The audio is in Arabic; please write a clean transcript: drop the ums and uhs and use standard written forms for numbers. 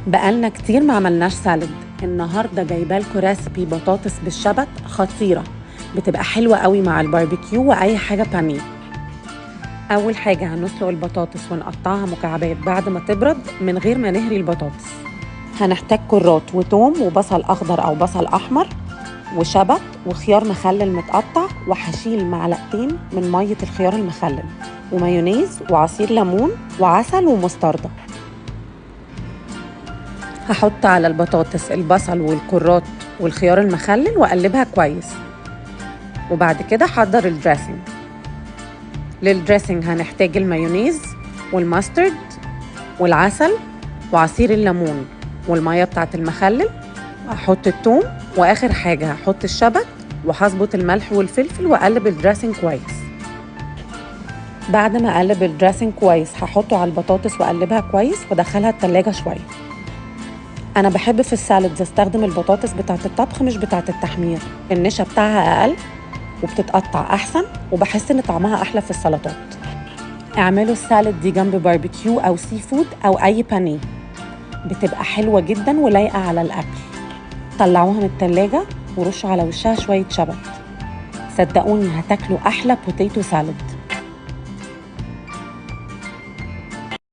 بقالنا كتير ما عملناش سالد. النهارده جايبه لكم ريسبي بطاطس بالشبت خطيره، بتبقى حلوه قوي مع الباربيكيو واي حاجه بانيه. اول حاجه هنسلق البطاطس ونقطعها مكعبات بعد ما تبرد من غير ما نهري البطاطس. هنحتاج كرات وتوم وبصل اخضر او بصل احمر وشبت وخيار مخلل متقطع، وهشيل معلقتين من ميه الخيار المخلل ومايونيز وعصير ليمون وعسل ومستردة. هحط على البطاطس البصل والكرات والخيار المخلل واقلبها كويس، وبعد كده حضر الدريسنج. للدريسنج هنحتاج المايونيز والماسترد والعسل وعصير الليمون والميه بتاعت المخلل. هحط الثوم، واخر حاجه هحط الشبت، وهظبط الملح والفلفل واقلب الدريسنج كويس. بعد ما اقلب الدريسنج كويس هحطه على البطاطس واقلبها كويس وادخلها التلاجة شويه. انا بحب في السالدز استخدم البطاطس بتاعه الطبخ مش بتاعه التحمير، النشا بتاعها اقل وبتتقطع احسن، وبحس ان طعمها احلى في السلطات. اعملوا السالد دي جنب باربيكيو او سي فود او اي بانيه، بتبقى حلوه جدا ولايقه على الاكل. طلعوها من التلاجة ورشوا على وشها شويه شبت، صدقوني هتاكلوا احلى بوتيتو سالد.